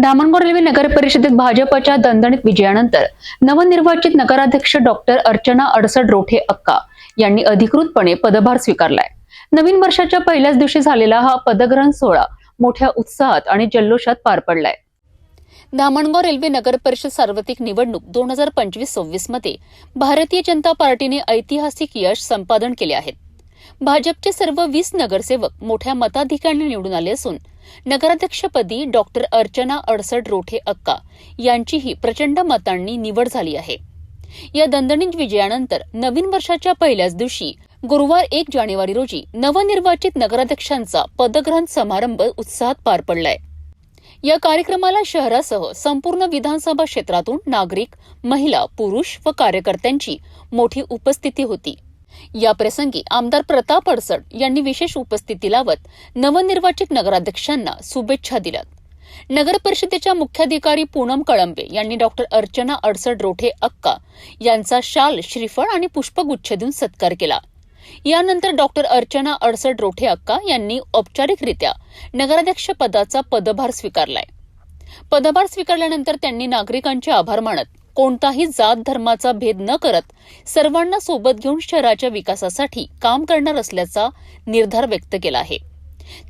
Dhamangaon railway नगर परिषदेत भाजपच्या दणदणीत विजयानंतर नवनिर्वाचित नगराध्यक्ष डॉक्टर अर्चना अडसड रोठे अक्का यांनी अधिकृतपणे पदभार स्वीकारलाय। नवीन वर्षाच्या पहिल्याच दिवशी झालेला हा पदग्रहण सोहळा मोठ्या उत्साहात आणि जल्लोषात पार पडलाय। धामणगाव रेल्वे नगर परिषद सार्वत्रिक निवडणूक 2025-26 मध्ये भारतीय जनता पार्टीने ऐतिहासिक यश संपादन केले आहे। भाजपचे सर्व 20 नगरसेवक मोठ्या मताधिक्याने निवडून आले असून नगराध्यक्षपदी डॉक्टर अर्चना अडसड रोठे अक्का यांचीही प्रचंड मतांनी निवड झाली आहे। या दणदणीत विजयानंतर नवीन वर्षाच्या पहिल्याच दिवशी गुरुवार 1 जानेवारी रोजी नवनिर्वाचित नगराध्यक्षांचा पदग्रहण समारंभ उत्साहात पार पडलाय। या कार्यक्रमाला शहरासह संपूर्ण विधानसभा क्षेत्रातून नागरिक, महिला, पुरुष व कार्यकर्त्यांची मोठी उपस्थिती होती। या प्रसंगी आमदार प्रताप अडसड यांनी विशेष उपस्थिती लावत नवनिर्वाचित नगराध्यक्षांना शुभेच्छा दिल्यात। नगर परिषदेच्या मुख्याधिकारी पूनम कळंबे यांनी डॉक्टर अर्चना अडसड रोठे अक्का यांचा शाल, श्रीफळ आणि पुष्पगुच्छ देऊन सत्कार केला। यानंतर डॉक्टर अर्चना अडसड रोठे अक्का यांनी औपचारिकरित्या नगराध्यक्ष पदाचा पदभार स्वीकारलाय। पदभार स्वीकारल्यानंतर त्यांनी नागरिकांचे आभार मानत कोणताही जात धर्माचा भेद न करत सर्वांना सोबत घेऊन शहराच्या विकासासाठी काम करणार असल्याचा निर्धार व्यक्त केला आहे।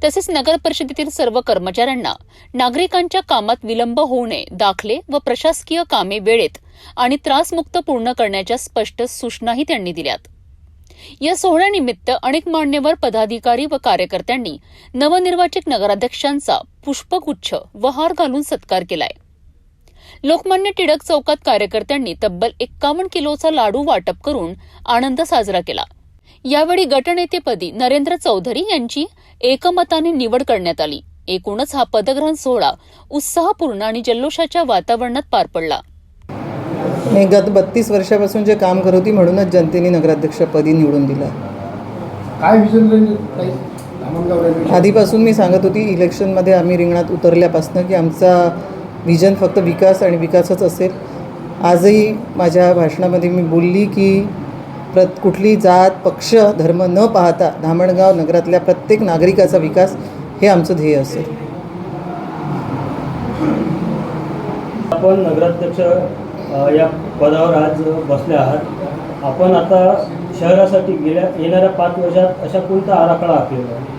तसेच नगर परिषदेतील सर्व कर्मचाऱ्यांना नागरिकांच्या कामात विलंब होऊ नये, दाखले व प्रशासकीय कामे वेळेत आणि त्रासमुक्त पूर्ण करण्याच्या स्पष्ट सूचनाही त्यांनी दिल्यात। या सोहळ्यानिमित्त अनेक मान्यवर पदाधिकारी व कार्यकर्त्यांनी नवनिर्वाचित नगराध्यक्षांचा पुष्पगुच्छ व हार घालून सत्कार केलाय। लोकमान्य टिळक चौकात कार्यकर्त्यांनी तब्बल 51 किलोचा लाडू वाटप करून आनंद साजरा केला। यावेळी गटनेतेपदी नरेंद्र चौधरी यांची एकमताने निवड करण्यात आली। एकूणच हा पदग्रहण सोहळा उत्साहपूर्ण आणि जल्लोषाच्या वातावरणात पार पडला। मी गत 32 वर्षापासून जे काम करत होती म्हणूनच जनतेने नगराध्यक्षपदी निवडून दिला। काय विजन आधीपासून मी सांगत होती इलेक्शनमध्ये आम्ही रिंगणात उतरल्यापासून की आमचा विजन फक्त विकास आणि विकासच असेल। आजही माझ्या भाषणामध्ये मी बोलली की कुठली जात, पक्ष, धर्म न पाहता धामणगाव नगरातल्या प्रत्येक नागरिकाचा विकास हे आमचं ध्येय असेल। आपण नगराध्यक्ष या पदावर आज बसले आहात। आपण आता शहरासाठी येणाऱ्या 5 वर्षात अशा कोणता आराखडा आखलेला आहे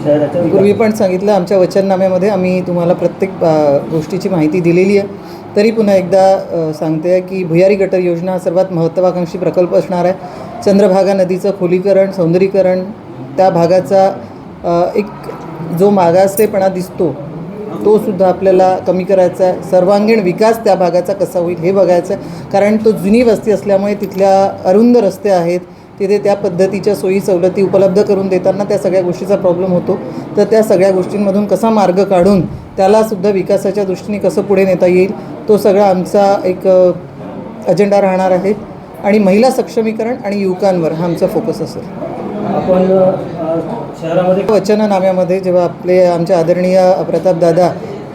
शहराच्या? पूर्वी पण सांगितलं, आमच्या वचननाम्यामध्ये आम्ही तुम्हाला प्रत्येक गोष्टीची माहिती दिलेली आहे। तरी पुन्हा एकदा सांगते की भुयारी गटर योजना हा सर्वात महत्त्वाकांक्षी प्रकल्प असणार आहे। चंद्रभागा नदीचं खोलीकरण, सौंदर्यीकरण, त्या भागाचा एक जो मागासलेपणा दिसतो तो सुद्धा आपल्याला कमी करायचा आहे। सर्वांगीण विकास त्या भागाचा कसा होईल हे बघायचं आहे, कारण तो जुनी वस्ती असल्यामुळे तिथल्या अरुंद रस्ते आहेत, तिथे त्या पद्धतीच्या सोयी सवलती उपलब्ध करून देताना त्या सगळ्या गोष्टीचा प्रॉब्लेम होतो। तर त्या सगळ्या गोष्टींमधून कसा मार्ग काढून त्यालासुद्धा विकासाच्या दृष्टीने कसं पुढे नेता येईल तो सगळा आमचा एक अजेंडा राहणार आहे। आणि महिला सक्षमीकरण आणि युवकांवर हा आमचा फोकस असेल। आपण शहरामध्ये वचननाम्यामध्ये जेव्हा आमच्या आदरणीय प्रतापदादा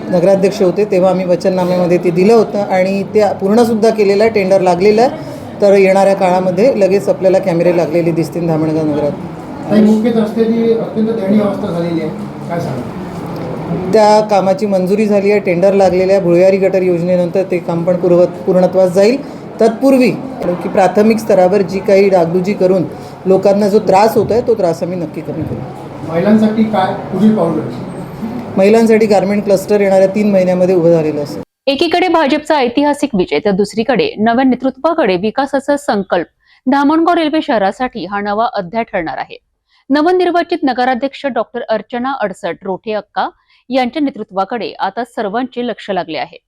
नगराध्यक्ष होते तेव्हा आम्ही वचननाम्यामध्ये ते दिलं होतं आणि ते पूर्णसुद्धा केलेलं आहे। टेंडर लागलेलं आहे, तर येणाऱ्या काळामध्ये लगेच आपल्याला कॅमेरे लागलेले दिसतील धामणगाव नगरात। मुख्य रस्त्याची अत्यंत दयनीय अवस्था झालेली आहे, काय सांगा? त्या कामाची मंजुरी झाली आहे, टेंडर लागलेलं आहे। भुयारी गटर योजनेनंतर ते काम पण पूर्णत्वास जाईल। तत्पूर्वी की प्राथमिक स्तरावर जी काही डागडुजी करून लोकांना जो त्रास होत आहे तो त्रास आम्ही नक्की कमी करू। महिलांसाठी काय पुढील पाऊल? महिलांसाठी गारमेंट क्लस्टर येणाऱ्या 3 महिन्यामध्ये उभं झालेलं असेल। एकीकडे भाजपचा ऐतिहासिक विजय तर दुसरीकडे नव्या नेतृत्वाकडे विकासाचा संकल्प। धामणगाव रेल्वे शहरासाठी हा नवा अध्याय ठरणार आहे। नवनिर्वाचित नगराध्यक्ष डॉक्टर अर्चना अडसड रोठे अक्का यांच्या नेतृत्वाकडे आता सर्वांचे लक्ष लागले आहे।